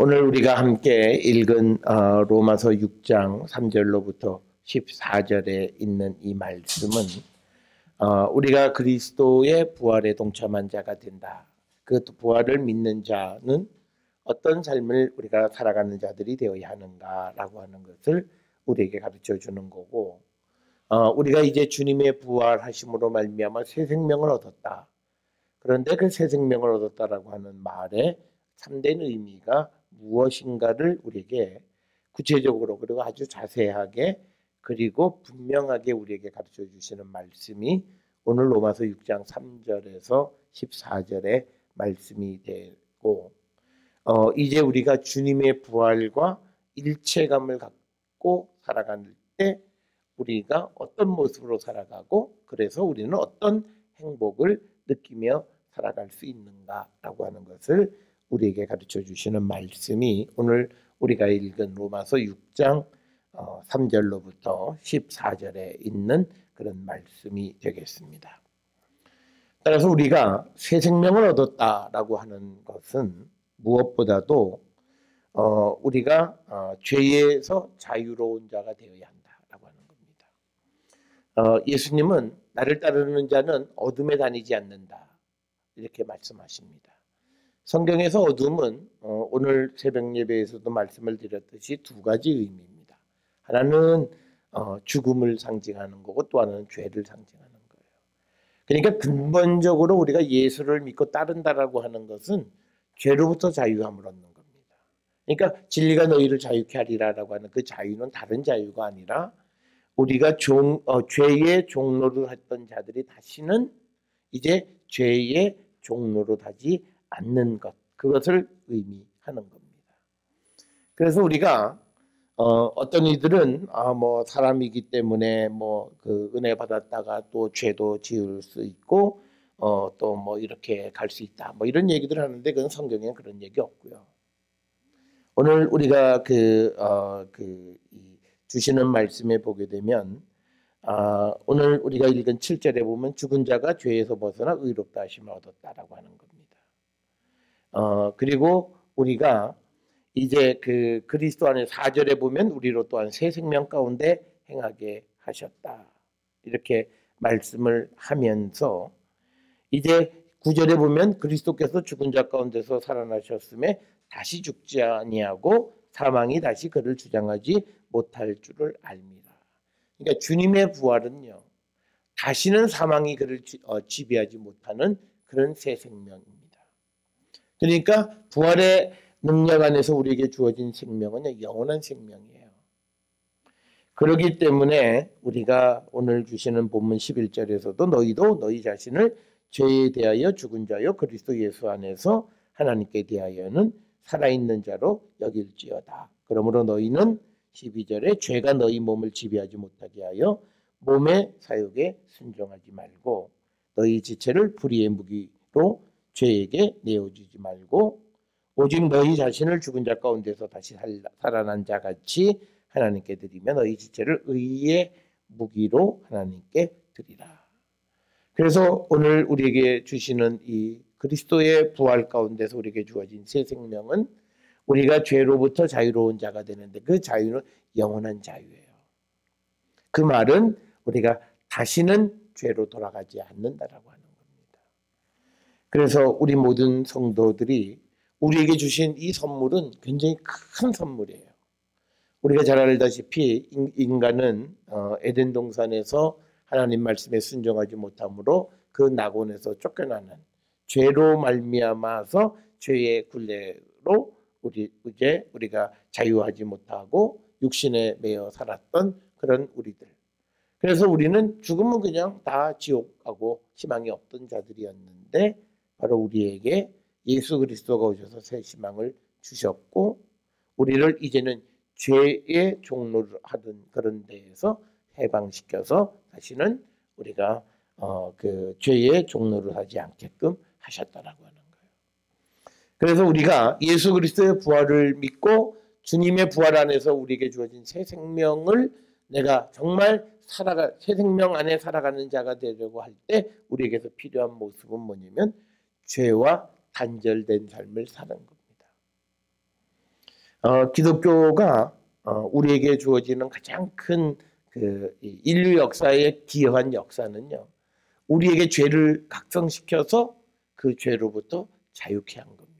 오늘 우리가 함께 읽은 로마서 6장 3절로부터 14절에 있는 이 말씀은 우리가 그리스도의 부활에 동참한 자가 된다. 그 부활을 믿는 자는 어떤 삶을 우리가 살아가는 자들이 되어야 하는가라고 하는 것을 우리에게 가르쳐 주는 거고, 우리가 이제 주님의 부활하심으로 말미암아 새 생명을 얻었다. 그런데 그 새 생명을 얻었다라고 하는 말에 참된 의미가 무엇인가를 우리에게 구체적으로 그리고 아주 자세하게 그리고 분명하게 우리에게 가르쳐 주시는 말씀이 오늘 로마서 6장 3절에서 14절의 말씀이 되고, 이제 우리가 주님의 부활과 일체감을 갖고 살아갈 때 우리가 어떤 모습으로 살아가고, 그래서 우리는 어떤 행복을 느끼며 살아갈 수 있는가라고 하는 것을 우리에게 가르쳐 주시는 말씀이 오늘 우리가 읽은 로마서 6장 3절로부터 14절에 있는 그런 말씀이 되겠습니다. 따라서 우리가 새 생명을 얻었다라고 하는 것은 무엇보다도 우리가 죄에서 자유로운 자가 되어야 한다라고 하는 겁니다. 예수님은 나를 따르는 자는 어둠에 다니지 않는다 이렇게 말씀하십니다. 성경에서 어둠은 오늘 새벽 예배에서도 말씀을 드렸듯이 두 가지 의미입니다. 하나는 죽음을 상징하는 거고 또 하나는 죄를 상징하는 거예요. 그러니까 근본적으로 우리가 예수를 믿고 따른다라고 하는 것은 죄로부터 자유함을 얻는 겁니다. 그러니까 진리가 너희를 자유케 하리라라고 하는 그 자유는 다른 자유가 아니라 우리가 죄의 종로를 했던 자들이 다시는 이제 죄의 종로로 하지 않는 것, 그것을 의미하는 겁니다. 그래서 우리가 어떤 이들은 뭐 사람이기 때문에 뭐 그 은혜 받았다가 또 죄도 지을 수 있고 또 뭐 이렇게 갈 수 있다 뭐 이런 얘기들을 하는데 그건 성경에는 그런 얘기 없고요. 오늘 우리가 주시는 말씀에 보게 되면 오늘 우리가 읽은 7절에 보면 죽은 자가 죄에서 벗어나 의롭다 하심을 얻었다라고 하는 겁니다. 그리고 우리가 이제 그 그리스도 안에 4절에 보면 우리로 또한 새 생명 가운데 행하게 하셨다. 이렇게 말씀을 하면서 이제 9절에 보면 그리스도께서 죽은 자 가운데서 살아나셨음에 다시 죽지 아니하고 사망이 다시 그를 주장하지 못할 줄을 알미라. 그러니까 주님의 부활은요, 다시는 사망이 그를 지배하지 못하는 그런 새 생명입니다. 그러니까 부활의 능력 안에서 우리에게 주어진 생명은 영원한 생명이에요. 그렇기 때문에 우리가 오늘 주시는 본문 11절에서도 너희도 너희 자신을 죄에 대하여 죽은 자요 그리스도 예수 안에서 하나님께 대하여는 살아있는 자로 여길지어다. 그러므로 너희는 12절에 죄가 너희 몸을 지배하지 못하게 하여 몸의 사욕에 순종하지 말고 너희 지체를 불의의 무기로 죄에게 내어주지 말고 오직 너희 자신을 죽은 자 가운데서 다시 살아난 자 같이 하나님께 드리며 너희 지체를 의의 무기로 하나님께 드리라. 그래서 오늘 우리에게 주시는 이 그리스도의 부활 가운데서 우리에게 주어진 새 생명은 우리가 죄로부터 자유로운 자가 되는데 그 자유는 영원한 자유예요. 그 말은 우리가 다시는 죄로 돌아가지 않는다라고 하는 겁니다. 그래서 우리 모든 성도들이 우리에게 주신 이 선물은 굉장히 큰 선물이에요. 우리가 잘 알다시피 인간은 에덴 동산에서 하나님 말씀에 순종하지 못함으로 그 낙원에서 쫓겨나는 죄로 말미암아서 죄의 굴레로 우리가 자유하지 못하고 육신에 매여 살았던 그런 우리들. 그래서 우리는 죽으면 그냥 다 지옥하고 희망이 없던 자들이었는데 바로 우리에게 예수 그리스도가 오셔서 새 희망을 주셨고 우리를 이제는 죄의 종로를 하던 그런 데에서 해방시켜서 다시는 우리가 그 죄의 종로를 하지 않게끔 하셨다라고 하는 거예요. 그래서 우리가 예수 그리스도의 부활을 믿고 주님의 부활 안에서 우리에게 주어진 새 생명을 내가 정말 새 생명 안에 살아가는 자가 되려고 할 때 우리에게서 필요한 모습은 뭐냐면 죄와 단절된 삶을 사는 겁니다. 기독교가 우리에게 주어지는 가장 큰 그 인류 역사에 기여한 역사는요. 우리에게 죄를 각성시켜서 그 죄로부터 자유케 한 겁니다.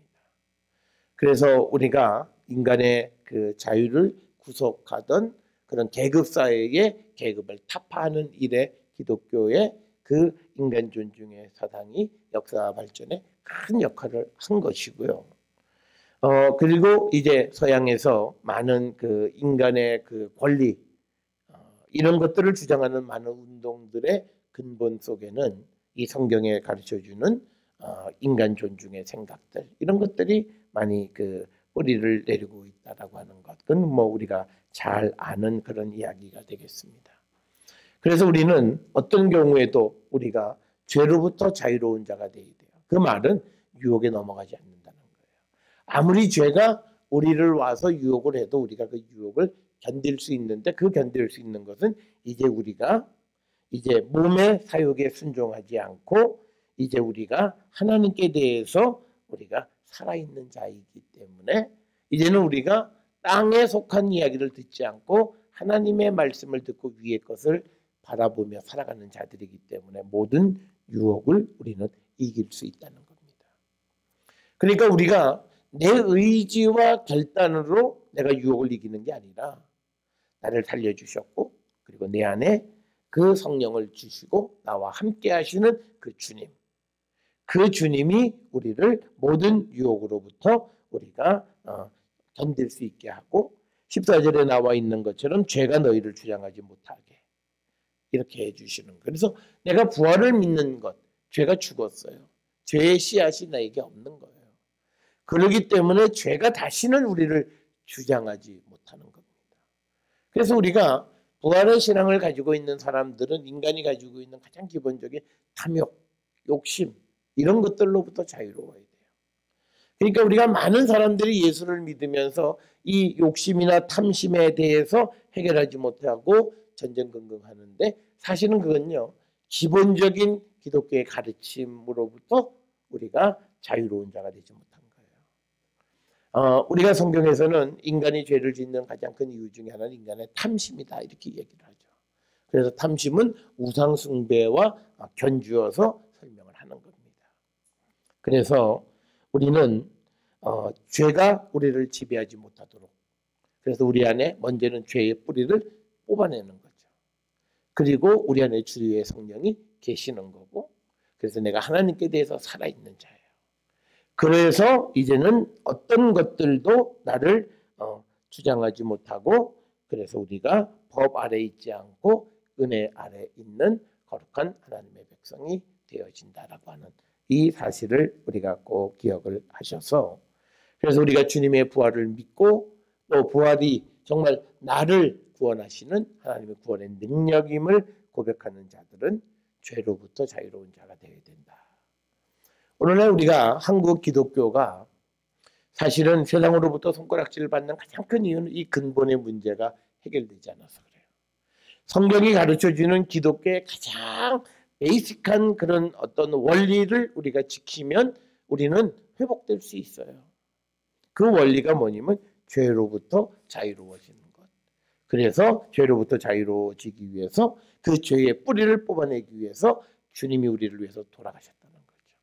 그래서 우리가 인간의 그 자유를 구속하던 그런 계급 사회의 계급을 타파하는 일에 기독교의 그 인간 존중의 사상이 역사 발전에 큰 역할을 한 것이고요. 그리고 이제 서양에서 많은 그 인간의 그 권리 이런 것들을 주장하는 많은 운동들의 근본 속에는 이 성경에 가르쳐주는 인간 존중의 생각들 이런 것들이 많이 그 뿌리를 내리고 있다라고 하는 것. 그건 뭐 우리가 잘 아는 그런 이야기가 되겠습니다. 그래서 우리는 어떤 경우에도 우리가 죄로부터 자유로운 자가 되어야 돼요. 그 말은 유혹에 넘어가지 않는다는 거예요. 아무리 죄가 우리를 와서 유혹을 해도 우리가 그 유혹을 견딜 수 있는데 그 견딜 수 있는 것은 이제 우리가 이제 몸의 사욕에 순종하지 않고 이제 우리가 하나님께 대해서 우리가 살아있는 자이기 때문에 이제는 우리가 땅에 속한 이야기를 듣지 않고 하나님의 말씀을 듣고 위의 것을 바라보며 살아가는 자들이기 때문에 모든 유혹을 우리는 이길 수 있다는 겁니다. 그러니까 우리가 내 의지와 결단으로 내가 유혹을 이기는 게 아니라 나를 살려주셨고 그리고 내 안에 그 성령을 주시고 나와 함께 하시는 그 주님. 그 주님이 우리를 모든 유혹으로부터 우리가 견딜 수 있게 하고 14절에 나와 있는 것처럼 죄가 너희를 주장하지 못하게 이렇게 해주시는 거예요. 그래서 내가 부활을 믿는 것, 죄가 죽었어요. 죄의 씨앗이 나에게 없는 거예요. 그렇기 때문에 죄가 다시는 우리를 주장하지 못하는 겁니다. 그래서 우리가 부활의 신앙을 가지고 있는 사람들은 인간이 가지고 있는 가장 기본적인 탐욕, 욕심 이런 것들로부터 자유로워야 돼요. 그러니까 우리가 많은 사람들이 예수를 믿으면서 이 욕심이나 탐심에 대해서 해결하지 못하고 전전긍긍하는데 사실은 그건요. 기본적인 기독교의 가르침으로부터 우리가 자유로운 자가 되지 못한 거예요. 우리가 성경에서는 인간이 죄를 짓는 가장 큰 이유 중에 하나는 인간의 탐심이다 이렇게 얘기를 하죠. 그래서 탐심은 우상 숭배와 견주어서 설명을 하는 겁니다. 그래서 우리는 죄가 우리를 지배하지 못하도록 그래서 우리 안에 먼저는 죄의 뿌리를 뽑아내는 거죠. 그리고 우리 안에 주의 성령이 계시는 거고 그래서 내가 하나님께 대해서 살아있는 자예요. 그래서 이제는 어떤 것들도 나를 주장하지 못하고 그래서 우리가 법 아래 있지 않고 은혜 아래 있는 거룩한 하나님의 백성이 되어진다라고 하는 이 사실을 우리가 꼭 기억을 하셔서 그래서 우리가 주님의 부활을 믿고 또 부활이 정말 나를 구원하시는 하나님의 구원의 능력임을 고백하는 자들은 죄로부터 자유로운 자가 되어야 된다. 오늘날 우리가 한국 기독교가 사실은 세상으로부터 손가락질을 받는 가장 큰 이유는 이 근본의 문제가 해결되지 않아서 그래요. 성경이 가르쳐주는 기독교의 가장 베이직한 그런 어떤 원리를 우리가 지키면 우리는 회복될 수 있어요. 그 원리가 뭐냐면 죄로부터 자유로워지는 것. 그래서 죄로부터 자유로워지기 위해서 그 죄의 뿌리를 뽑아내기 위해서 주님이 우리를 위해서 돌아가셨다는 거죠.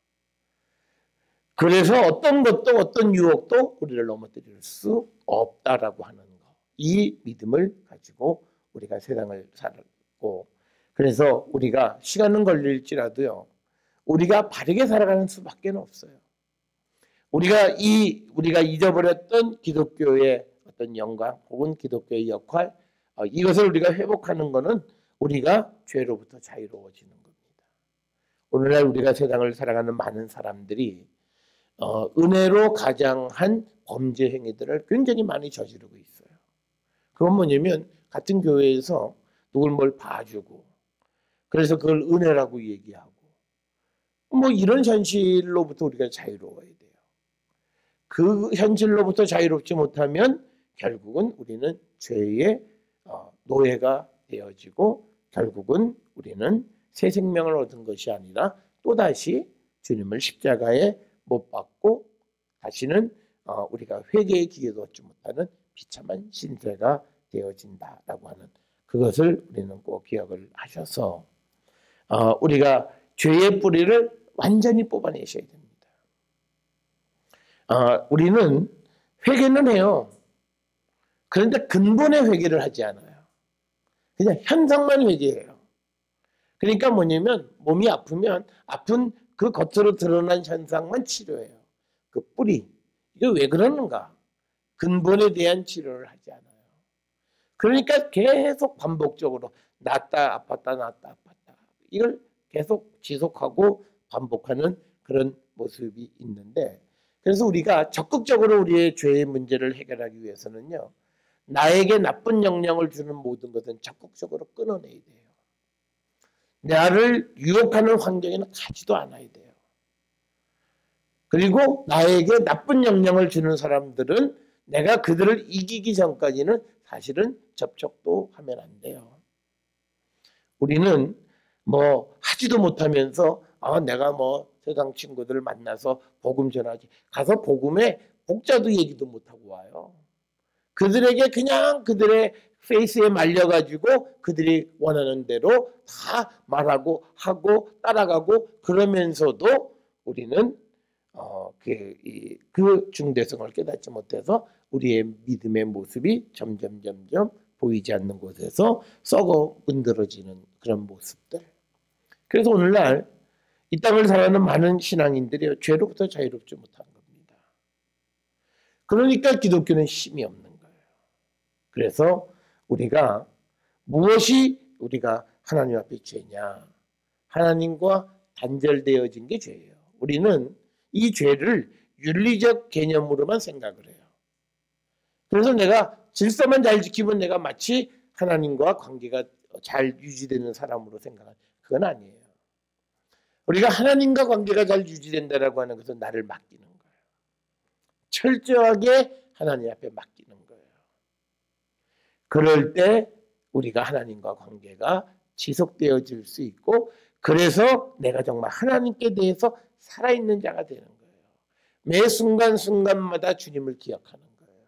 그래서 어떤 것도 어떤 유혹도 우리를 넘어뜨릴 수 없다라고 하는 거. 이 믿음을 가지고 우리가 세상을 살고 그래서 우리가 시간은 걸릴지라도요. 우리가 바르게 살아가는 수밖에 없어요. 우리가 잊어버렸던 기독교의 어떤 영광 혹은 기독교의 역할 이것을 우리가 회복하는 것은 우리가 죄로부터 자유로워지는 겁니다. 오늘날 우리가 세상을 살아가는 많은 사람들이 은혜로 가장한 범죄 행위들을 굉장히 많이 저지르고 있어요. 그건 뭐냐면 같은 교회에서 누굴 뭘 봐주고 그래서 그걸 은혜라고 얘기하고 뭐 이런 현실로부터 우리가 자유로워야 돼요. 그 현실로부터 자유롭지 못하면 결국은 우리는 죄의 노예가 되어지고 결국은 우리는 새 생명을 얻은 것이 아니라 또다시 주님을 십자가에 못 박고 다시는 우리가 회개의 기회도 얻지 못하는 비참한 신세가 되어진다라고 하는 그것을 우리는 꼭 기억을 하셔서 우리가 죄의 뿌리를 완전히 뽑아내셔야 됩니다. 우리는 회개는 해요. 그런데 근본의 회개를 하지 않아요. 그냥 현상만 회개해요. 그러니까 뭐냐면 몸이 아프면 아픈 그 겉으로 드러난 현상만 치료해요. 그 뿌리. 이게 왜 그러는가? 근본에 대한 치료를 하지 않아요. 그러니까 계속 반복적으로 낫다 아팠다 낫다 아팠다 이걸 계속 지속하고 반복하는 그런 모습이 있는데, 그래서 우리가 적극적으로 우리의 죄의 문제를 해결하기 위해서는요, 나에게 나쁜 영향을 주는 모든 것은 적극적으로 끊어내야 돼요. 나를 유혹하는 환경에는 가지도 않아야 돼요. 그리고 나에게 나쁜 영향을 주는 사람들은 내가 그들을 이기기 전까지는 사실은 접촉도 하면 안 돼요. 우리는 뭐 하지도 못하면서 내가 뭐 세상 친구들을 만나서 복음 전하지, 가서 복음에 복자도 얘기도 못하고 와요. 그들에게 그냥 그들의 페이스에 말려가지고 그들이 원하는 대로 다 말하고 하고 따라가고, 그러면서도 우리는 그 중대성을 깨닫지 못해서 우리의 믿음의 모습이 점점 보이지 않는 곳에서 썩어 문드러지는 그런 모습들. 그래서 오늘날 이 땅을 살아가는 많은 신앙인들이 죄로부터 자유롭지 못한 겁니다. 그러니까 기독교는 힘이 없는 거예요. 그래서 우리가 무엇이 우리가 하나님 앞에 죄냐? 하나님과 단절되어진 게 죄예요. 우리는 이 죄를 윤리적 개념으로만 생각을 해요. 그래서 내가 질서만 잘 지키면 내가 마치 하나님과 관계가 잘 유지되는 사람으로 생각하는, 그건 아니에요. 우리가 하나님과 관계가 잘 유지된다라고 하는 것은 나를 맡기는 거예요. 철저하게 하나님 앞에 맡기는 거예요. 그럴 때 우리가 하나님과 관계가 지속되어질 수 있고, 그래서 내가 정말 하나님께 대해서 살아있는 자가 되는 거예요. 매 순간순간마다 주님을 기억하는 거예요.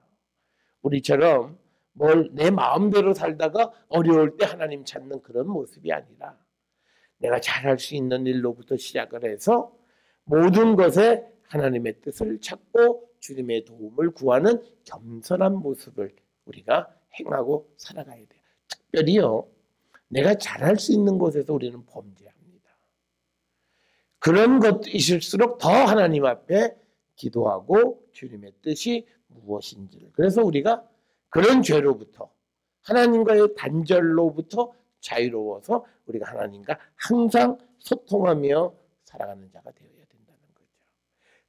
우리처럼 뭘 내 마음대로 살다가 어려울 때 하나님 찾는 그런 모습이 아니라, 내가 잘할 수 있는 일로부터 시작을 해서 모든 것에 하나님의 뜻을 찾고 주님의 도움을 구하는 겸손한 모습을 우리가 행하고 살아가야 돼요. 특별히요, 내가 잘할 수 있는 곳에서 우리는 범죄합니다. 그런 것일수록 더 하나님 앞에 기도하고 주님의 뜻이 무엇인지를, 그래서 우리가 그런 죄로부터, 하나님과의 단절로부터 자유로워서 우리가 하나님과 항상 소통하며 살아가는 자가 되어야 된다는 거죠.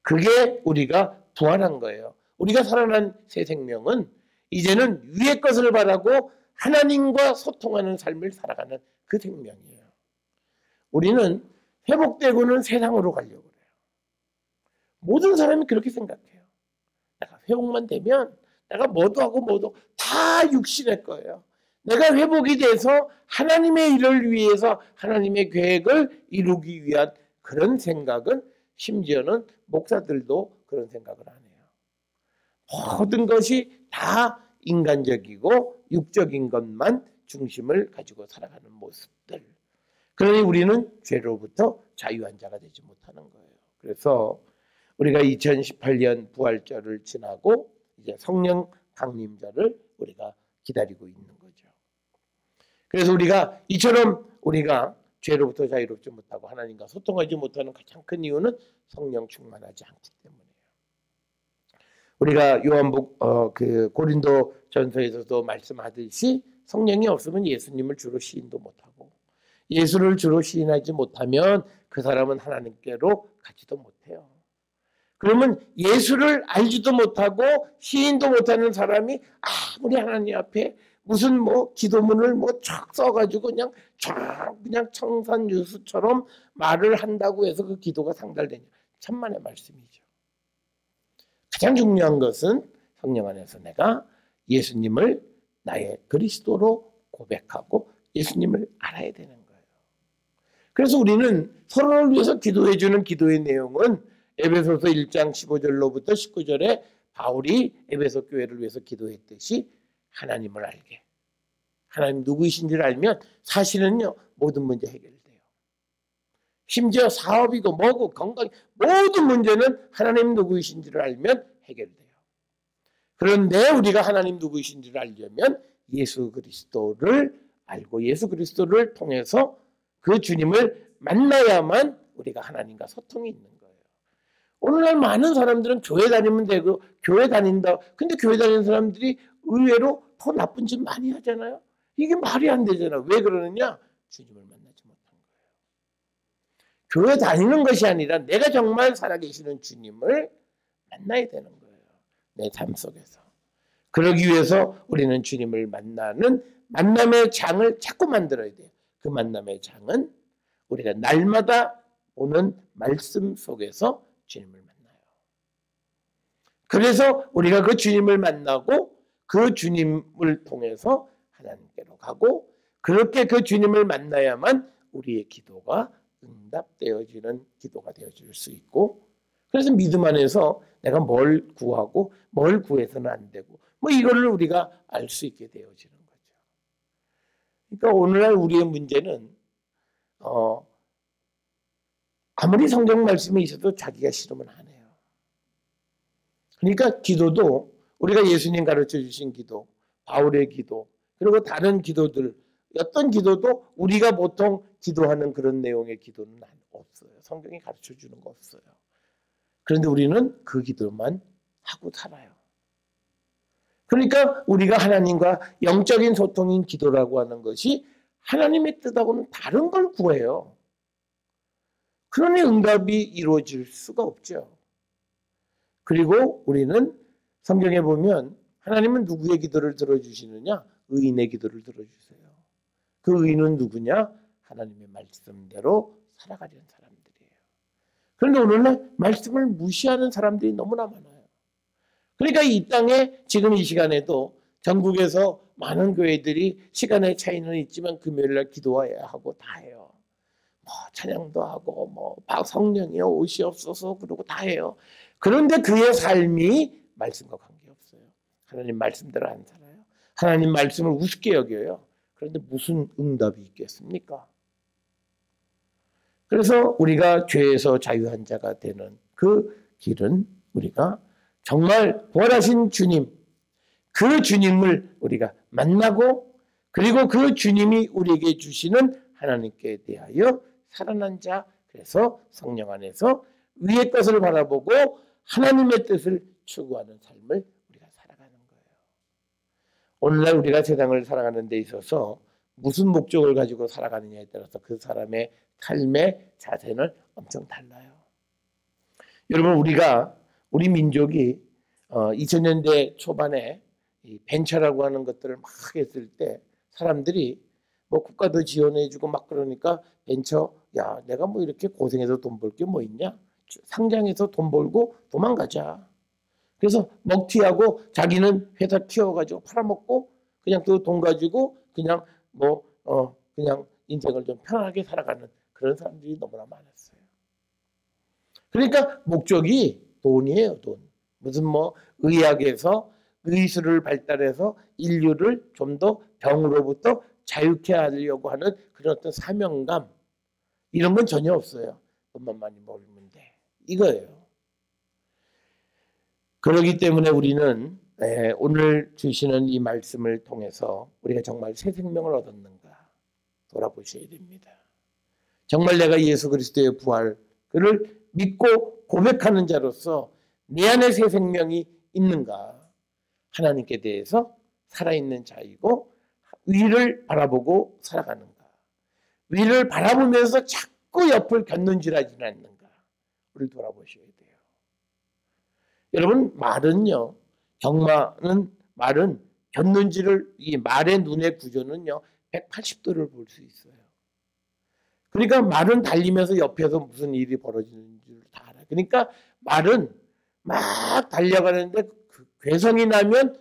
그게 우리가 부활한 거예요. 우리가 살아난 새 생명은 이제는 위의 것을 바라고 하나님과 소통하는 삶을 살아가는 그 생명이에요. 우리는 회복되고는 세상으로 가려고 그래요. 모든 사람이 그렇게 생각해요. 내가 회복만 되면 내가 뭐도 하고 뭐도 다 육신의 거예요. 내가 회복이 돼서 하나님의 일을 위해서 하나님의 계획을 이루기 위한 그런 생각은, 심지어는 목사들도 그런 생각을 안 해요. 모든 것이 다 인간적이고 육적인 것만 중심을 가지고 살아가는 모습들. 그러니 우리는 죄로부터 자유한 자가 되지 못하는 거예요. 그래서 우리가 2018년 부활절을 지나고 이제 성령 강림절을 우리가 기다리고 있는 거죠. 그래서 우리가 이처럼 우리가 죄로부터 자유롭지 못하고 하나님과 소통하지 못하는 가장 큰 이유는 성령 충만하지 않기 때문이에요. 우리가 요한복 고린도 전서에서도 말씀하듯이 성령이 없으면 예수님을 주로 시인도 못하고, 예수를 주로 시인하지 못하면 그 사람은 하나님께로 가지도 못해요. 그러면 예수를 알지도 못하고 시인도 못하는 사람이 아무리 하나님 앞에 무슨 기도문을 쫙 써가지고 그냥 청산유수처럼 말을 한다고 해서 그 기도가 상달되냐, 천만의 말씀이죠. 가장 중요한 것은 성령 안에서 내가 예수님을 나의 그리스도로 고백하고 예수님을 알아야 되는 거예요. 그래서 우리는 서로를 위해서 기도해주는 기도의 내용은 에베소서 1장 15절로부터 19절에 바울이 에베소 교회를 위해서 기도했듯이 하나님을 알게. 하나님 누구이신지를 알면 사실은요 모든 문제 해결돼요. 심지어 사업이고 뭐고 건강 모든 문제는 하나님 누구이신지를 알면 해결돼요. 그런데 우리가 하나님 누구이신지를 알려면 예수 그리스도를 알고 예수 그리스도를 통해서 그 주님을 만나야만 우리가 하나님과 소통이 있는 거예요. 오늘날 많은 사람들은 교회 다니면 되고 교회 다닌다. 근데 교회 다니는 사람들이 의외로 더 나쁜 짓 많이 하잖아요. 이게 말이 안 되잖아요. 왜 그러느냐? 주님을 만나지 못한 거예요. 교회 다니는 것이 아니라 내가 정말 살아계시는 주님을 만나야 되는 거예요. 내 삶 속에서. 그러기 위해서 우리는 주님을 만나는 만남의 장을 자꾸 만들어야 돼요. 그 만남의 장은 우리가 날마다 오는 말씀 속에서 주님을 만나요. 그래서 우리가 그 주님을 만나고 그 주님을 통해서 하나님께로 가고 그렇게 그 주님을 만나야만 우리의 기도가 응답되어지는 기도가 되어질 수 있고 그래서 믿음 안에서 내가 뭘 구하고 뭘 구해서는 안 되고 뭐 이거를 우리가 알 수 있게 되어지는 거죠. 그러니까 오늘날 우리의 문제는 아무리 성경 말씀이 있어도 자기가 싫으면 안 해요. 그러니까 기도도 우리가 예수님 가르쳐 주신 기도, 바울의 기도, 그리고 다른 기도들, 어떤 기도도 우리가 보통 기도하는 그런 내용의 기도는 없어요. 성경이 가르쳐 주는 거 없어요. 그런데 우리는 그 기도만 하고 살아요. 그러니까 우리가 하나님과 영적인 소통인 기도라고 하는 것이 하나님의 뜻하고는 다른 걸 구해요. 그러니 응답이 이루어질 수가 없죠. 그리고 우리는 성경에 보면 하나님은 누구의 기도를 들어주시느냐? 의인의 기도를 들어주세요. 그 의인은 누구냐? 하나님의 말씀대로 살아가려는 사람들이에요. 그런데 오늘날 말씀을 무시하는 사람들이 너무나 많아요. 그러니까 이 땅에 지금 이 시간에도 전국에서 많은 교회들이 시간의 차이는 있지만 금요일날 기도해야 하고 다 해요. 뭐 찬양도 하고 뭐 성령이여 오시옵소서 그러고 다 해요. 그런데 그의 삶이 말씀과 관계없어요. 하나님 말씀대로 안 살아요. 하나님 말씀을 우습게 여겨요. 그런데 무슨 응답이 있겠습니까? 그래서 우리가 죄에서 자유한 자가 되는 그 길은 우리가 정말 부활하신 주님, 그 주님을 우리가 만나고 그리고 그 주님이 우리에게 주시는 하나님께 대하여 살아난 자, 그래서 성령 안에서 위의 것을 바라보고 하나님의 뜻을 추구하는 삶을 우리가 살아가는 거예요. 오늘날 우리가 세상을 살아가는 데 있어서 무슨 목적을 가지고 살아가느냐에 따라서 그 사람의 삶의 자세는 엄청 달라요. 여러분 우리 민족이 2000년대 초반에 이 벤처라고 하는 것들을 막 했을 때 사람들이 뭐 국가도 지원해주고 막 그러니까 벤처 야 내가 뭐 이렇게 고생해서 돈 벌 게 뭐 있냐 상장해서 돈 벌고 도망가자. 그래서 먹튀하고 자기는 회사 키워가지고 팔아먹고 그냥 그 돈 가지고 그냥 그냥 인생을 좀 편하게 살아가는 그런 사람들이 너무나 많았어요. 그러니까 목적이 돈이에요, 돈. 무슨 의학에서 의술을 발달해서 인류를 좀 더 병으로부터 자유케 하려고 하는 그런 어떤 사명감 이런 건 전혀 없어요. 돈만 많이 벌면 돼. 이거예요. 그렇기 때문에 우리는 오늘 주시는 이 말씀을 통해서 우리가 정말 새 생명을 얻었는가 돌아보셔야 됩니다. 정말 내가 예수 그리스도의 부활을 믿고 고백하는 자로서 내 안에 새 생명이 있는가 하나님께 대해서 살아있는 자이고 위를 바라보고 살아가는가 위를 바라보면서 자꾸 옆을 곁눈질하지는 않는가 우리를 돌아보셔야 돼요. 여러분 말은요 말은 곁눈질을 이 말의 눈의 구조는요 180도를 볼 수 있어요. 그러니까 말은 달리면서 옆에서 무슨 일이 벌어지는 줄 다 알아요. 그러니까 말은 막 달려가는데 그 괴성이 나면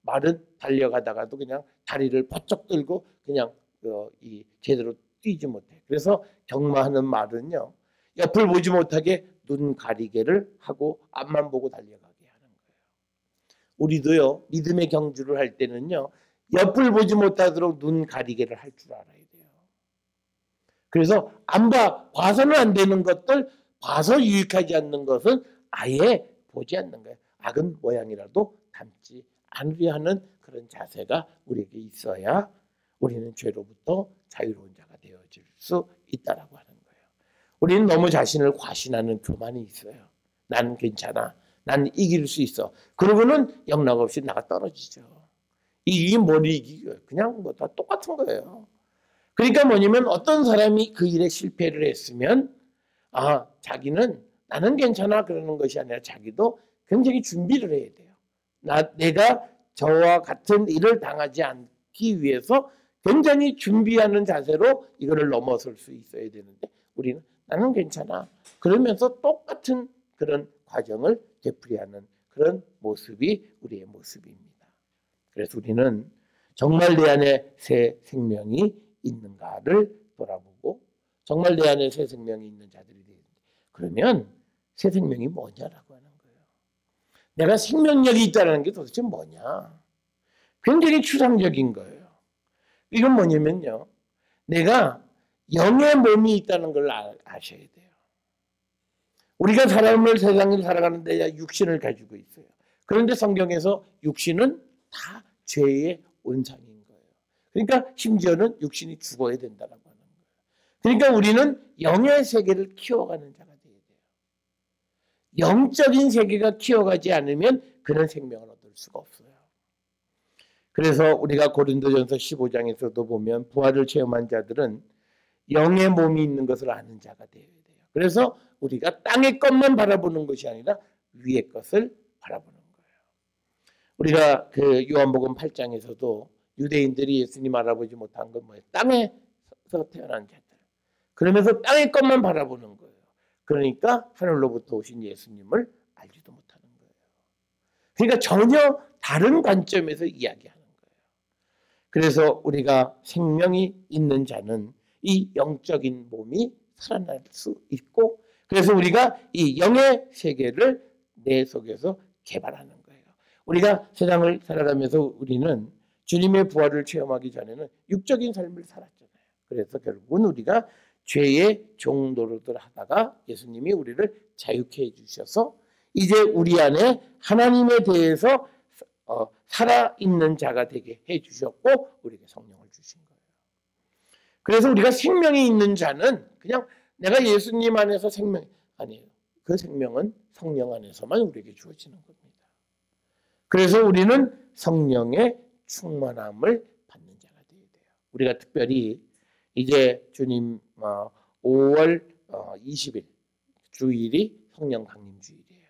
말은 달려가다가도 그냥 다리를 번쩍 들고 그냥 제대로 뛰지 못해. 그래서 경마하는 말은요 옆을 보지 못하게 눈 가리개를 하고 앞만 보고 달려가게 하는 거예요. 우리도요, 믿음의 경주를 할 때는요, 옆을 보지 못하도록 눈 가리개를 할 줄 알아야 돼요. 그래서 봐서는 안 되는 것들, 봐서 유익하지 않는 것은 아예 보지 않는 거예요. 악은 모양이라도 담지 않으려 하는 그런 자세가 우리에게 있어야 우리는 죄로부터 자유로운 자가 되어질 수 있다라고 하는 거예요. 우리는 너무 자신을 과신하는 교만이 있어요. 나는 괜찮아. 난 이길 수 있어. 그러고는 영락없이 나가 떨어지죠. 이게 뭘 이기고요. 그냥 뭐 다 똑같은 거예요. 그러니까 뭐냐면 어떤 사람이 그 일에 실패를 했으면 자기는 나는 괜찮아 그러는 것이 아니라 자기도 굉장히 준비를 해야 돼요. 내가 저와 같은 일을 당하지 않기 위해서 굉장히 준비하는 자세로 이거를 넘어설 수 있어야 되는데 우리는 나는 괜찮아 그러면서 똑같은 그런 과정을 되풀이하는 그런 모습이 우리의 모습입니다. 그래서 우리는 정말 내 안에 새 생명이 있는가를 돌아보고 정말 내 안에 새 생명이 있는 자들이 되는데 그러면 새 생명이 뭐냐라고 하는 거예요. 내가 생명력이 있다는 게 도대체 뭐냐. 굉장히 추상적인 거예요. 이건 뭐냐면요. 내가 영의 몸이 있다는 걸 아셔야 돼요. 우리가 세상을 살아가는데 육신을 가지고 있어요. 그런데 성경에서 육신은 다 죄의 온상인 거예요. 그러니까 심지어는 육신이 죽어야 된다고 하는 거예요. 그러니까 우리는 영의 세계를 키워가는 자가 돼야 돼요. 영적인 세계가 키워가지 않으면 그런 생명을 얻을 수가 없어요. 그래서 우리가 고린도전서 15장에서도 보면 부활을 체험한 자들은 영의 몸이 있는 것을 아는 자가 되어야 돼요. 그래서 우리가 땅의 것만 바라보는 것이 아니라 위의 것을 바라보는 거예요. 우리가 그 요한복음 8장에서도 유대인들이 예수님 알아보지 못한 건 뭐예요? 땅에서 태어난 자들. 그러면서 땅의 것만 바라보는 거예요. 그러니까 하늘로부터 오신 예수님을 알지도 못하는 거예요. 그러니까 전혀 다른 관점에서 이야기하는 거예요. 그래서 우리가 생명이 있는 자는 이 영적인 몸이 살아날 수 있고 그래서 우리가 이 영의 세계를 내 속에서 개발하는 거예요. 우리가 세상을 살아가면서 우리는 주님의 부활을 체험하기 전에는 육적인 삶을 살았잖아요. 그래서 결국은 우리가 죄의 종노릇을 하다가 예수님이 우리를 자유케 해주셔서 이제 우리 안에 하나님에 대해서 살아있는 자가 되게 해주셨고 우리에게 성령을 주신 거예요. 그래서 우리가 생명이 있는 자는 그냥 내가 예수님 안에서 생명이 아니에요. 그 생명은 성령 안에서만 우리에게 주어지는 겁니다. 그래서 우리는 성령의 충만함을 받는 자가 되어야 돼요. 우리가 특별히 이제 주님 5월 20일 주일이 성령 강림 주일이에요.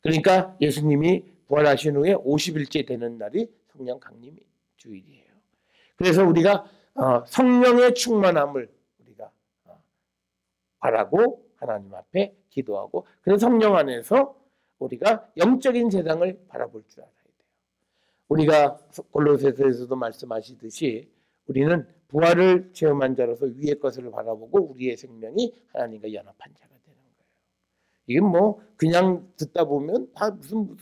그러니까 예수님이 부활하신 후에 50일째 되는 날이 성령 강림 주일이에요. 그래서 우리가 성령의 충만함을 우리가 바라고 하나님 앞에 기도하고 그래서 성령 안에서 우리가 영적인 세상을 바라볼 줄 알아야 돼요. 우리가 골로새서에서도 말씀하시듯이 우리는 부활을 체험한 자로서 위의 것을 바라보고 우리의 생명이 하나님과 연합한 자가 되는 거예요. 이게 뭐 그냥 듣다 보면 다 무슨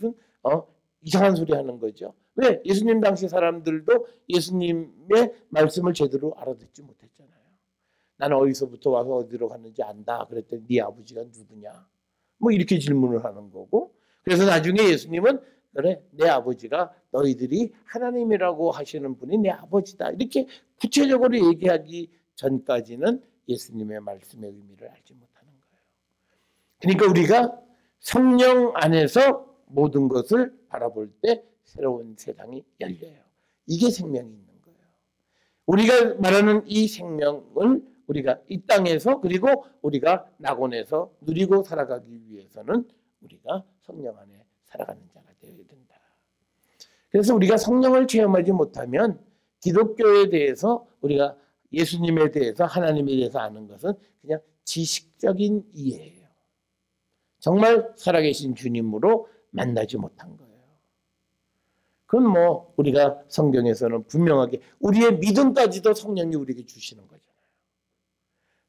이상한 소리 하는 거죠. 왜? 예수님 당시 사람들도 예수님의 말씀을 제대로 알아듣지 못했잖아요. 나는 어디서부터 와서 어디로 갔는지 안다. 그랬더니 네 아버지가 누구냐? 뭐 이렇게 질문을 하는 거고. 그래서 나중에 예수님은 그래 내 아버지가 너희들이 하나님이라고 하시는 분이 내 아버지다. 이렇게 구체적으로 얘기하기 전까지는 예수님의 말씀의 의미를 알지 못하는 거예요. 그러니까 우리가 성령 안에서 모든 것을 바라볼 때 새로운 세상이 열려요. 이게 생명이 있는 거예요. 우리가 말하는 이 생명을 우리가 이 땅에서 그리고 우리가 낙원에서 누리고 살아가기 위해서는 우리가 성령 안에 살아가는 자가 되어야 된다. 그래서 우리가 성령을 체험하지 못하면 기독교에 대해서 우리가 예수님에 대해서 하나님에 대해서 아는 것은 그냥 지식적인 이해예요. 정말 살아계신 주님으로 만나지 못한 거예요. 그건 뭐 우리가 성경에서는 분명하게 우리의 믿음까지도 성령이 우리에게 주시는 거잖아요.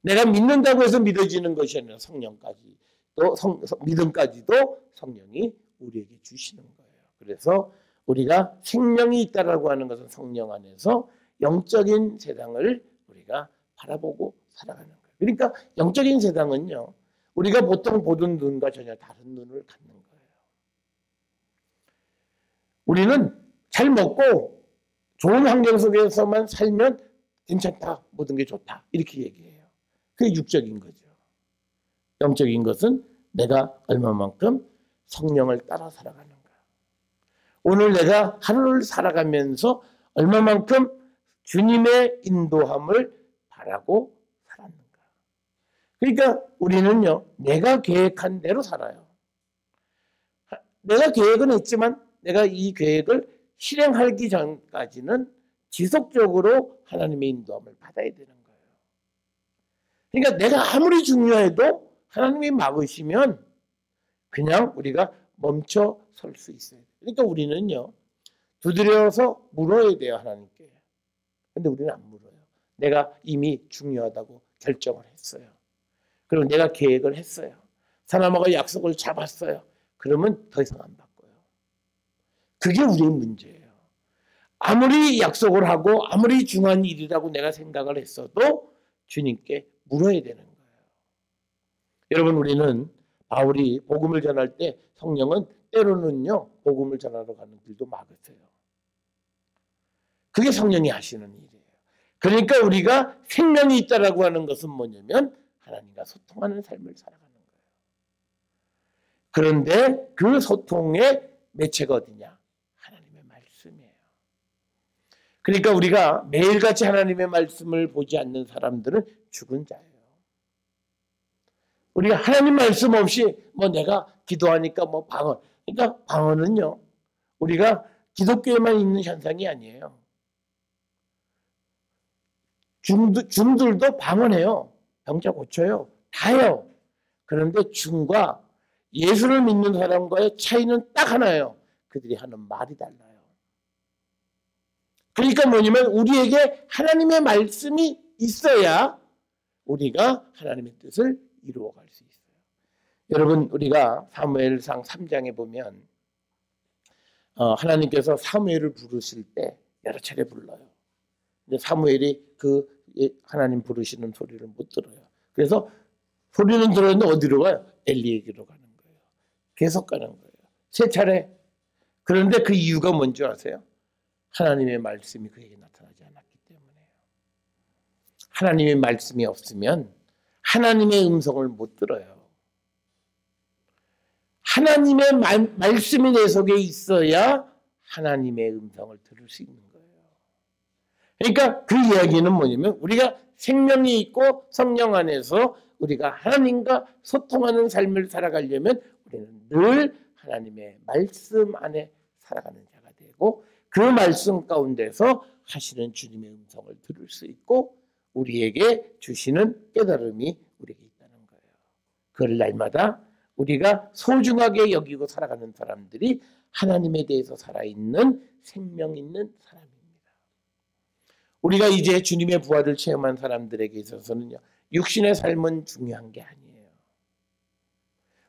내가 믿는다고 해서 믿어지는 것이 아니라 성령까지 또 믿음까지도 성령이 우리에게 주시는 거예요. 그래서 우리가 생명이 있다라고 하는 것은 성령 안에서 영적인 세상을 우리가 바라보고 살아가는 거예요. 그러니까 영적인 세상은요, 우리가 보통 보던 눈과 전혀 다른 눈을 갖는 거예요. 우리는 잘 먹고 좋은 환경 속에서만 살면 괜찮다, 모든 게 좋다, 이렇게 얘기해요. 그게 육적인 거죠. 영적인 것은 내가 얼마만큼 성령을 따라 살아가는 거야. 오늘 내가 하루를 살아가면서 얼마만큼 주님의 인도함을 바라고 살았는가. 그러니까 우리는요, 내가 계획한 대로 살아요. 내가 계획은 했지만 내가 이 계획을 실행하기 전까지는 지속적으로 하나님의 인도함을 받아야 되는 거예요. 그러니까 내가 아무리 중요해도 하나님이 막으시면 그냥 우리가 멈춰 설 수 있어요. 그러니까 우리는요, 두드려서 물어야 돼요, 하나님께. 근데 우리는 안 물어요. 내가 이미 중요하다고 결정을 했어요. 그리고 내가 계획을 했어요. 사람하고 약속을 잡았어요. 그러면 더 이상 안 바꿔요. 그게 우리의 문제예요. 아무리 약속을 하고 아무리 중요한 일이라고 내가 생각을 했어도 주님께 물어야 되는 거예요. 여러분, 우리는 바울이 복음을 전할 때 성령은 때로는요, 복음을 전하러 가는 길도 막으세요. 그게 성령이 하시는 일이에요. 그러니까 우리가 생명이 있다라고 하는 것은 뭐냐면 하나님과 소통하는 삶을 살아가는 거예요. 그런데 그 소통의 매체가 어디냐? 하나님의 말씀이에요. 그러니까 우리가 매일같이 하나님의 말씀을 보지 않는 사람들은 죽은 자예요. 우리가 하나님 말씀 없이 뭐 내가 기도하니까 뭐 방언. 그러니까 방언은요, 우리가 기독교에만 있는 현상이 아니에요. 중들도 방언해요. 병자 고쳐요. 다요. 그런데 중과 예수를 믿는 사람과의 차이는 딱 하나예요. 그들이 하는 말이 달라요. 그러니까 뭐냐면 우리에게 하나님의 말씀이 있어야 우리가 하나님의 뜻을 이루어갈 수 있어요. 여러분, 우리가 사무엘상 3장에 보면 하나님께서 사무엘을 부르실 때 여러 차례 불러요. 근데 사무엘이 그 하나님 부르시는 소리를 못 들어요. 그래서 소리는 들었는데 어디로 가요? 엘리에게로 가는 거예요. 계속 가는 거예요. 3차례. 그런데 그 이유가 뭔지 아세요? 하나님의 말씀이 그에게 나타나지 않았기 때문에요. 하나님의 말씀이 없으면 하나님의 음성을 못 들어요. 하나님의 말씀이 내 속에 있어야 하나님의 음성을 들을 수 있는 거예요. 그러니까 그 이야기는 뭐냐면 우리가 생명이 있고 성령 안에서 우리가 하나님과 소통하는 삶을 살아가려면 우리는 늘 하나님의 말씀 안에 살아가는 자가 되고 그 말씀 가운데서 하시는 주님의 음성을 들을 수 있고 우리에게 주시는 깨달음이 우리에게 있다는 거예요. 그걸 날마다 우리가 소중하게 여기고 살아가는 사람들이 하나님에 대해서 살아있는 생명 있는 사람입니다. 우리가 이제 주님의 부활을 체험한 사람들에게 있어서는요, 육신의 삶은 중요한 게 아니에요.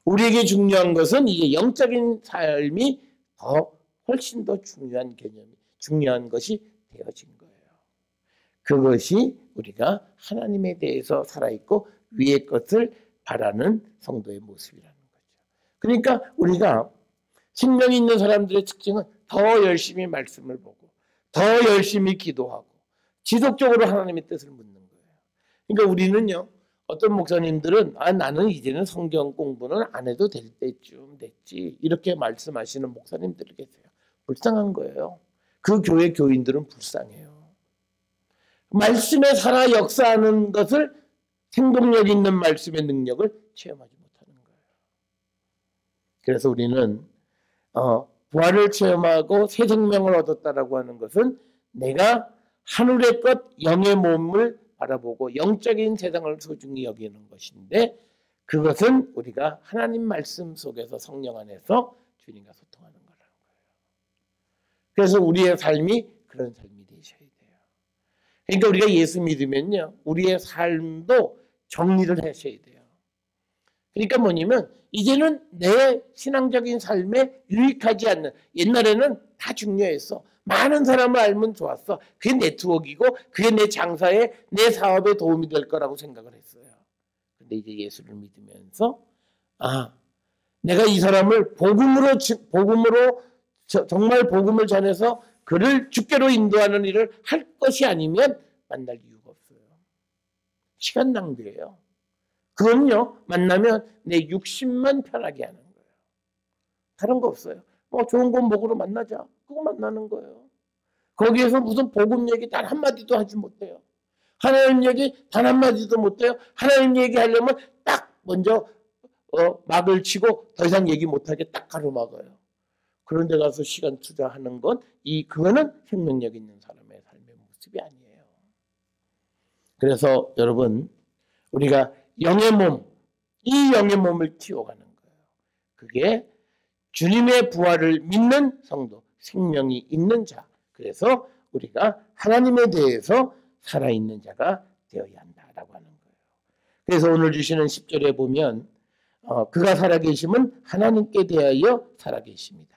우리에게 중요한 것은 이게 영적인 삶이 훨씬 더 중요한 개념이, 중요한 것이 되어진 거예요. 그것이 우리가 하나님에 대해서 살아있고 위의 것을 바라는 성도의 모습이라는 거죠. 그러니까 우리가 생명이 있는 사람들의 특징은 더 열심히 말씀을 보고 더 열심히 기도하고 지속적으로 하나님의 뜻을 묻는 거예요. 그러니까 우리는요, 어떤 목사님들은 나는 이제는 성경 공부는 안 해도 될 때쯤 됐지 이렇게 말씀하시는 목사님들이 계세요. 불쌍한 거예요. 그 교회 교인들은 불쌍해요. 말씀에 살아 역사하는 것을 생동력 있는 말씀의 능력을 체험하지 못하는 거예요. 그래서 우리는 부활을 체험하고 새 생명을 얻었다라고 하는 것은 내가 하늘의 것 영의 몸을 바라보고 영적인 세상을 소중히 여기는 것인데 그것은 우리가 하나님 말씀 속에서 성령 안에서 주님과 소통하는 거라는 거예요. 그래서 우리의 삶이 그런 삶이 되셔야 돼요. 그러니까 우리가 예수 믿으면요, 우리의 삶도 정리를 하셔야 돼요. 그러니까 뭐냐면 이제는 내 신앙적인 삶에 유익하지 않는, 옛날에는 다 중요했어. 많은 사람을 알면 좋았어. 그게 네트워크이고 그게 내 장사에, 내 사업에 도움이 될 거라고 생각을 했어요. 근데 이제 예수를 믿으면서 내가 이 사람을 복음으로 정말 복음을 전해서 그를 주께로 인도하는 일을 할 것이 아니면 만날 이유가 없어요. 시간 낭비예요. 그건요, 만나면 내 육신만 편하게 하는 거예요. 다른 거 없어요. 좋은 건 먹으러 만나자. 그거 만나는 거예요. 거기에서 무슨 복음 얘기 단 한마디도 하지 못해요. 하나님 얘기 단 한마디도 못해요. 하나님 얘기하려면 딱 먼저 막을 치고 더 이상 얘기 못하게 딱 가로막아요. 그런데 가서 시간 투자하는 건 그거는 생명력 있는 사람의 삶의 모습이 아니에요. 그래서 여러분, 우리가 영의 몸, 이 영의 몸을 키워가는 거예요. 그게 주님의 부활을 믿는 성도, 생명이 있는 자. 그래서 우리가 하나님에 대해서 살아있는 자가 되어야 한다라고 하는 거예요. 그래서 오늘 주시는 10절에 보면 그가 살아계심은 하나님께 대하여 살아계십니다.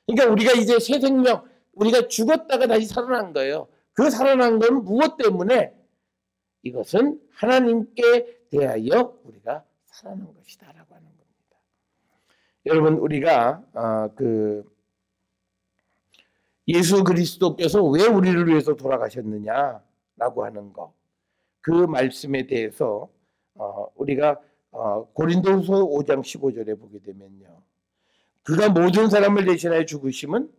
그러니까 우리가 이제 새 생명, 우리가 죽었다가 다시 살아난 거예요. 그 살아난 건 무엇 때문에? 이것은 하나님께 대하여 우리가 살아난 것이다라고 하는 겁니다. 여러분, 우리가 예수 그리스도께서 왜 우리를 위해서 돌아가셨느냐라고 하는 거, 그 말씀에 대해서 우리가 고린도후서 5장 15절에 보게 되면요, 그가 모든 사람을 대신하여 죽으심은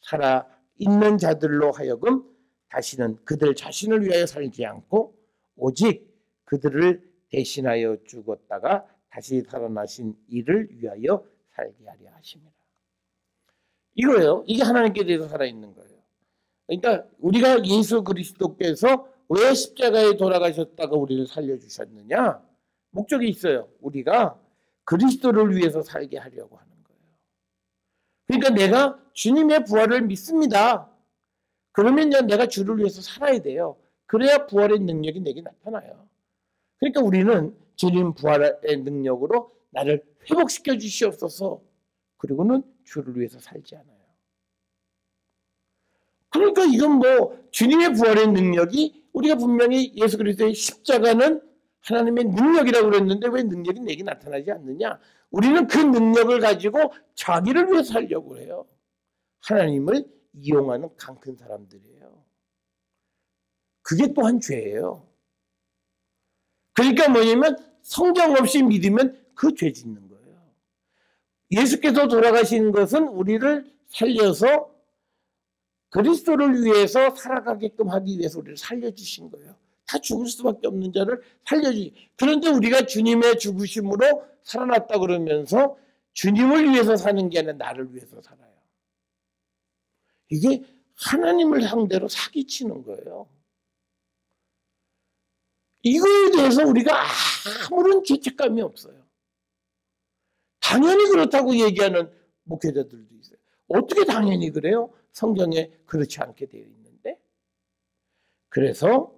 살아있는 자들로 하여금 다시는 그들 자신을 위하여 살지 않고 오직 그들을 대신하여 죽었다가 다시 살아나신 이를 위하여 살게 하려 하십니다. 이거예요. 이게 하나님께 대해서 살아있는 거예요. 그러니까 우리가 예수 그리스도께서 왜 십자가에 돌아가셨다가 우리를 살려주셨느냐? 목적이 있어요. 우리가 그리스도를 위해서 살게 하려고 하는 거예요. 그러니까 내가 주님의 부활을 믿습니다. 그러면요, 내가 주를 위해서 살아야 돼요. 그래야 부활의 능력이 내게 나타나요. 그러니까 우리는 주님 부활의 능력으로 나를 회복시켜 주시옵소서. 그리고는 주를 위해서 살지 않아요. 그러니까 이건 주님의 부활의 능력이, 우리가 분명히 예수 그리스도의 십자가는 하나님의 능력이라고 그랬는데 왜 능력이 내게 나타나지 않느냐? 우리는 그 능력을 가지고 자기를 위해 살려고 해요. 하나님을 이용하는 강큰 사람들이에요. 그게 또한 죄예요. 그러니까 뭐냐면 성경 없이 믿으면 그 죄 짓는 거예요. 예수께서 돌아가신 것은 우리를 살려서 그리스도를 위해서 살아가게끔 하기 위해서 우리를 살려주신 거예요. 다 죽을 수밖에 없는 자를 살려주신. 그런데 우리가 주님의 죽으심으로 살아났다 그러면서 주님을 위해서 사는 게 아니라 나를 위해서 살아요. 이게 하나님을 상대로 사기치는 거예요. 이거에 대해서 우리가 아무런 죄책감이 없어요. 당연히 그렇다고 얘기하는 목회자들도 있어요. 어떻게 당연히 그래요? 성경에 그렇지 않게 되어 있는데. 그래서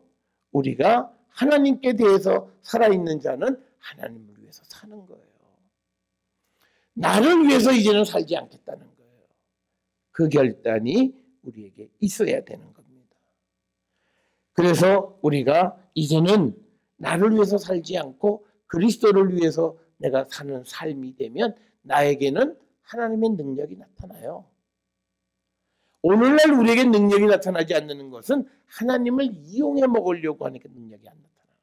우리가 하나님께 대해서 살아있는 자는 하나님을 위해서 사는 거예요. 나를 위해서 이제는 살지 않겠다는 거예요. 그 결단이 우리에게 있어야 되는 겁니다. 그래서 우리가 이제는 나를 위해서 살지 않고 그리스도를 위해서 내가 사는 삶이 되면 나에게는 하나님의 능력이 나타나요. 오늘날 우리에게 능력이 나타나지 않는 것은 하나님을 이용해 먹으려고 하니까 능력이 안 나타나요.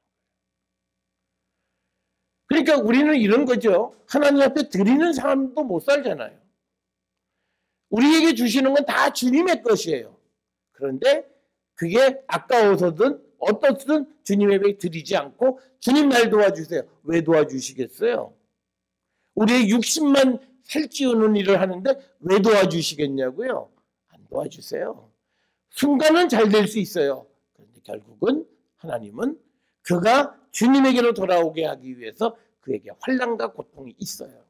그러니까 우리는 이런 거죠. 하나님 앞에 드리는 삶도 못 살잖아요. 우리에게 주시는 건 다 주님의 것이에요. 그런데 그게 아까워서든 어떻든 주님에게 드리지 않고 주님 날 도와주세요. 왜 도와주시겠어요? 우리의 육신만 살찌우는 일을 하는데 왜 도와주시겠냐고요? 안 도와주세요. 순간은 잘 될 수 있어요. 그런데 결국은 하나님은 그가 주님에게로 돌아오게 하기 위해서 그에게 환난과 고통이 있어요.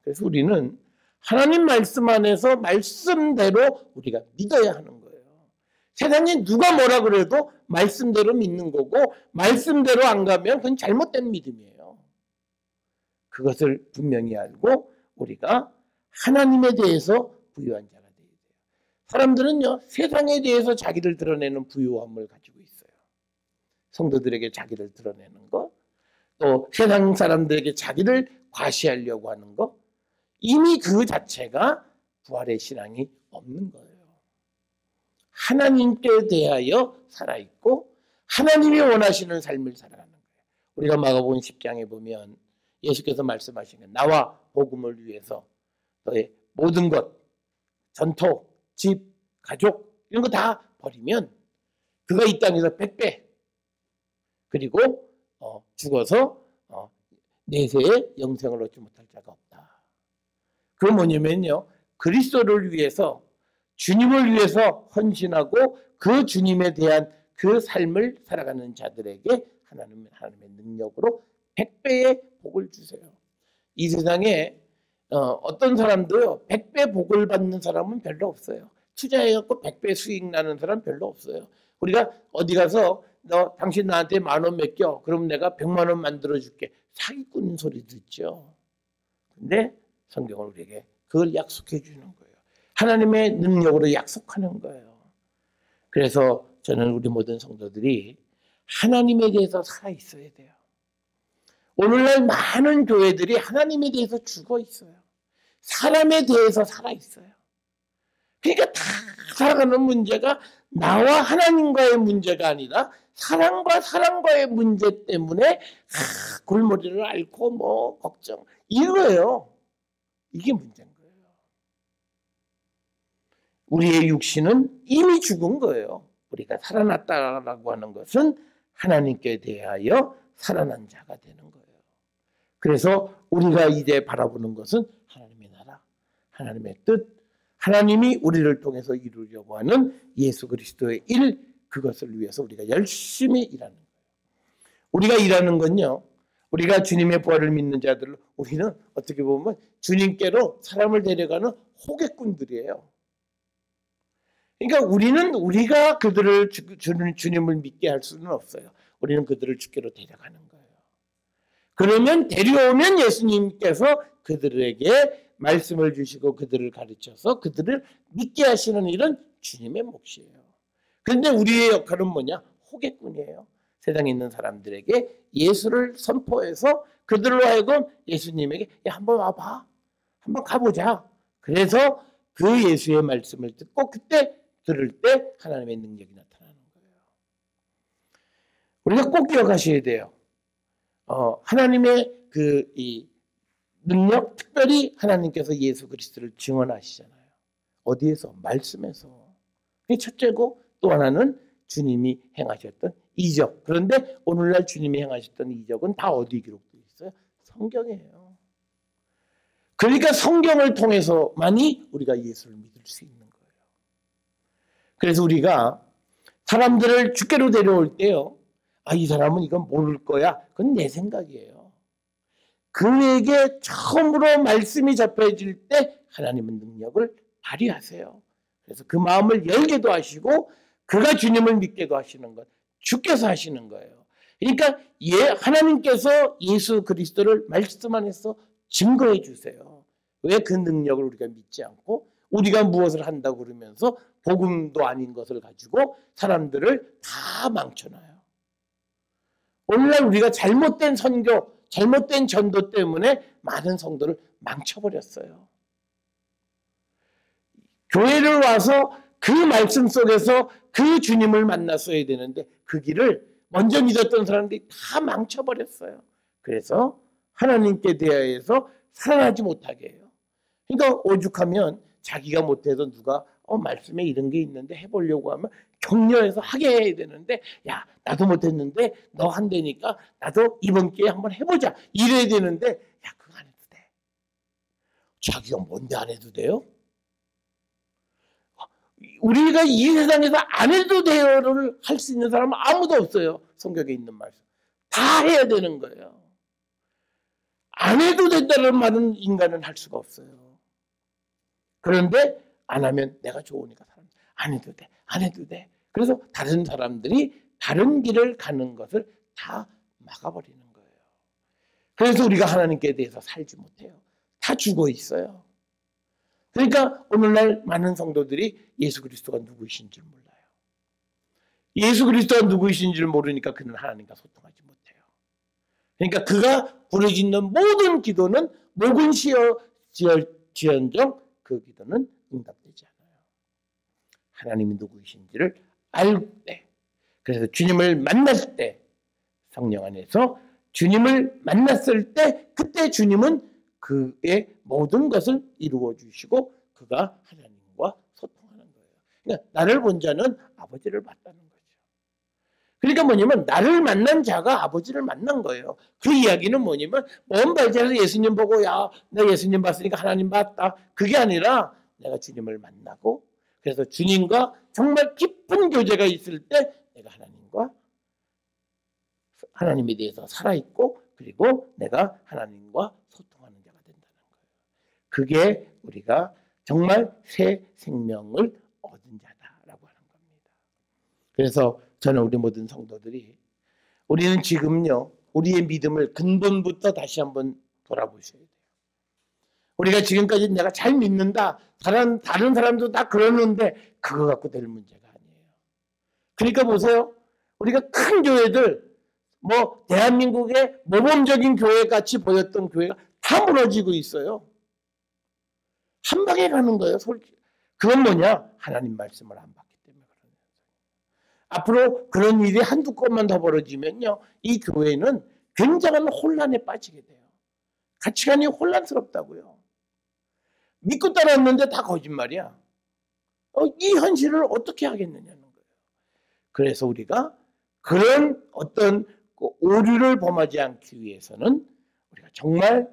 그래서 우리는 하나님 말씀 안에서 말씀대로 우리가 믿어야 하는 거예요. 세상에 누가 뭐라 그래도 말씀대로 믿는 거고 말씀대로 안 가면 그건 잘못된 믿음이에요. 그것을 분명히 알고 우리가 하나님에 대해서 부유한 자가 되어야 돼요. 사람들은요, 세상에 대해서 자기를 드러내는 부유함을 가지고 있어요. 성도들에게 자기를 드러내는 것, 또 세상 사람들에게 자기를 과시하려고 하는 것, 이미 그 자체가 부활의 신앙이 없는 거예요. 하나님께 대하여 살아있고 하나님이 원하시는 삶을 살아가는 거예요. 우리가 마가복음 10장에 보면 예수께서 말씀하신 게, 나와 복음을 위해서 너의 모든 것, 전토, 집, 가족 이런 거 다 버리면 그가 이 땅에서 100배 그리고 죽어서 내세의 영생을 얻지 못할 자가 없다. 그건 뭐냐면요, 그리스도를 위해서, 주님을 위해서 헌신하고 그 주님에 대한 그 삶을 살아가는 자들에게 하나님의 능력으로 100배의 복을 주세요. 이 세상에 어떤 사람도요, 100배 복을 받는 사람은 별로 없어요. 투자해갖고 100배 수익 나는 사람 별로 없어요. 우리가 어디 가서 당신 나한테 10,000원 맡겨, 그럼 내가 100만 원 만들어줄게, 사기꾼 소리 듣죠. 근데 성경은 우리에게 그걸 약속해 주는 거예요. 하나님의 능력으로 약속하는 거예요. 그래서 저는 우리 모든 성도들이 하나님에 대해서 살아 있어야 돼요. 오늘날 많은 교회들이 하나님에 대해서 죽어 있어요. 사람에 대해서 살아 있어요. 그러니까 다 살아가는 문제가 나와 하나님과의 문제가 아니라 사람과 사람과의 문제 때문에 골머리를 앓고 뭐 걱정, 이거예요. 이게 문제인 거예요. 우리의 육신은 이미 죽은 거예요. 우리가 살아났다라고 하는 것은 하나님께 대하여 살아난 자가 되는 거예요. 그래서 우리가 이제 바라보는 것은 하나님의 나라, 하나님의 뜻, 하나님이 우리를 통해서 이루려고 하는 예수 그리스도의 일, 그것을 위해서 우리가 열심히 일하는 거예요. 우리가 일하는 건요, 우리가 주님의 부활을 믿는 자들, 우리는 어떻게 보면 주님께로 사람을 데려가는 호객꾼들이에요. 그러니까 우리가 그들을 주님을 믿게 할 수는 없어요. 우리는 그들을 주께로 데려가는 거예요. 그러면 데려오면 예수님께서 그들에게 말씀을 주시고 그들을 가르쳐서 그들을 믿게 하시는 일은 주님의 몫이에요. 그런데 우리의 역할은 뭐냐? 호객꾼이에요. 세상에 있는 사람들에게 예수를 선포해서 그들로 하여금 예수님에게, 야, 한번 와봐, 한번 가보자. 그래서 그 예수의 말씀을 듣고 그때 들을 때 하나님의 능력이 나타나는 거예요. 우리가 꼭 기억하셔야 돼요. 하나님의 이 능력, 특별히 하나님께서 예수 그리스도를 증언하시잖아요. 어디에서? 말씀에서. 그게 첫째고, 또 하나는 주님이 행하셨던 이적. 그런데 오늘날 주님이 행하셨던 이적은 다 어디 기록되어 있어요? 성경이에요. 그러니까 성경을 통해서만이 우리가 예수를 믿을 수 있는 거예요. 그래서 우리가 사람들을 주께로 데려올 때요, 이 사람은 이건 모를 거야, 그건 내 생각이에요. 그에게 처음으로 말씀이 접해질 때 하나님은 능력을 발휘하세요. 그래서 그 마음을 열게도 하시고 그가 주님을 믿게도 하시는 것, 주께서 하시는 거예요. 그러니까 하나님께서 예수 그리스도를 말씀 안에서 증거해 주세요. 왜 그 능력을 우리가 믿지 않고 우리가 무엇을 한다고 그러면서 복음도 아닌 것을 가지고 사람들을 다 망쳐놔요. 오늘날 우리가 잘못된 선교, 잘못된 전도 때문에 많은 성도를 망쳐버렸어요. 교회를 와서 그 말씀 속에서 그 주님을 만났어야 되는데 그 길을 먼저 믿었던 사람들이 다 망쳐버렸어요. 그래서 하나님께 대하여서 살아나지 못하게 해요. 그러니까 오죽하면 자기가 못해도 누가 말씀에 이런 게 있는데 해보려고 하면 격려해서 하게 해야 되는데, 야, 나도 못했는데 너 한다니까 나도 이번 기회에 한번 해보자, 이래야 되는데, 야, 그거 안 해도 돼. 자기가 뭔데 안 해도 돼요? 우리가 이 세상에서 안 해도 돼요를 할 수 있는 사람은 아무도 없어요. 성경에 있는 말씀 다 해야 되는 거예요. 안 해도 된다는 말은 인간은 할 수가 없어요. 그런데 안 하면 내가 좋으니까 안 해도 돼, 안 해도 돼. 그래서 다른 사람들이 다른 길을 가는 것을 다 막아버리는 거예요. 그래서 우리가 하나님께 대해서 살지 못해요. 다 죽어 있어요. 그러니까 오늘날 많은 성도들이 예수 그리스도가 누구이신 줄 몰라요. 예수 그리스도가 누구이신 줄 모르니까 그는 하나님과 소통하지 못해요. 그러니까 그가 부르짖는 모든 기도는 목은 지언정 그 기도는 응답되지 않아요. 하나님이 누구이신지를 알 때, 그래서 주님을 만났을 때, 성령 안에서 주님을 만났을 때, 그때 주님은 그의 모든 것을 이루어 주시고 그가 하나님과 소통하는 거예요. 그러니까 나를 본 자는 아버지를 봤다는 거죠. 그러니까 뭐냐면 나를 만난 자가 아버지를 만난 거예요. 그 이야기는 뭐냐면 먼 발자에서 예수님 보고 야, 내가 예수님 봤으니까 하나님 봤다. 그게 아니라 내가 주님을 만나고 그래서 주님과 정말 깊은 교제가 있을 때 내가 하나님에 대해서 살아있고 그리고 내가 하나님과 소통하는 자가 된다는 거예요. 그게 우리가 정말 새 생명을 얻은 자다라고 하는 겁니다. 그래서 저는 우리 모든 성도들이 우리는 지금요 우리의 믿음을 근본부터 다시 한번 돌아보셔야 돼요. 우리가 지금까지 내가 잘 믿는다. 다른 사람도 다 그러는데 그거 갖고 될 문제가 아니에요. 그러니까 보세요. 우리가 큰 교회들 뭐 대한민국의 모범적인 교회 같이 보였던 교회가 다 무너지고 있어요. 한 방에 가는 거예요. 솔직히. 그건 뭐냐? 하나님 말씀을 안 받기 때문에 그런 거예요. 앞으로 그런 일이 한두 건만 더 벌어지면요. 이 교회는 굉장한 혼란에 빠지게 돼요. 가치관이 혼란스럽다고요. 믿고 따랐는데 다 거짓말이야. 이 현실을 어떻게 하겠느냐는 거예요. 그래서 우리가 그런 어떤 오류를 범하지 않기 위해서는 우리가 정말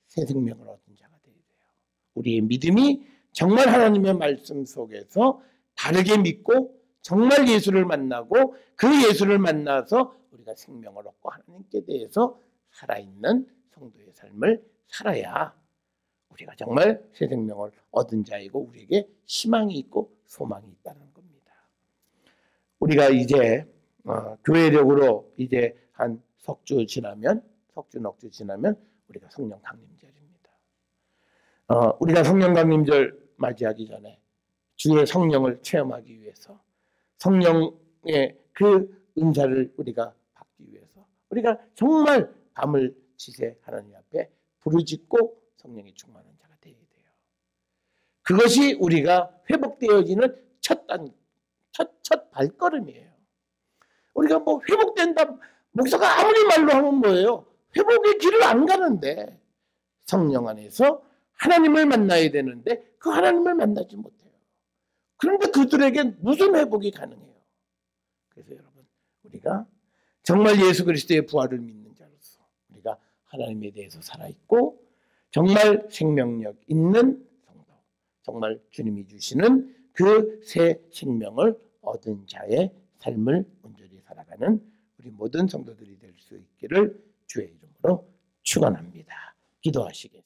새 생명을 얻은 자가 되어야 돼요. 우리의 믿음이 정말 하나님의 말씀 속에서 다르게 믿고 정말 예수를 만나고 그 예수를 만나서 우리가 생명을 얻고 하나님께 대해서 살아있는 성도의 삶을 살아야 우리가 정말 새 생명을 얻은 자이고 우리에게 희망이 있고 소망이 있다는 겁니다. 우리가 이제 교회력으로 이제 한 석주 넉주 지나면 우리가 성령 강림절입니다. 우리가 성령 강림절 맞이하기 전에 주의 성령을 체험하기 위해서 성령의 그 은사를 우리가 받기 위해서 우리가 정말 밤을 지새 하나님 앞에 부르짖고 성령이 충만한 자가 되어야 돼요. 그것이 우리가 회복되어지는 첫 발걸음이에요. 우리가 뭐 회복된다 목사가 아무리 말로 하면 뭐예요? 회복의 길을 안 가는데 성령 안에서 하나님을 만나야 되는데 그 하나님을 만나지 못해요. 그런데 그들에게 무슨 회복이 가능해요? 그래서 여러분 우리가 정말 예수 그리스도의 부활을 믿는 자로서 우리가 하나님에 대해서 살아있고 정말 생명력 있는 성도, 정말 주님이 주시는 그 새 생명을 얻은 자의 삶을 온전히 살아가는 우리 모든 성도들이 될 수 있기를 주의 이름으로 축원합니다. 기도하시겠습니다.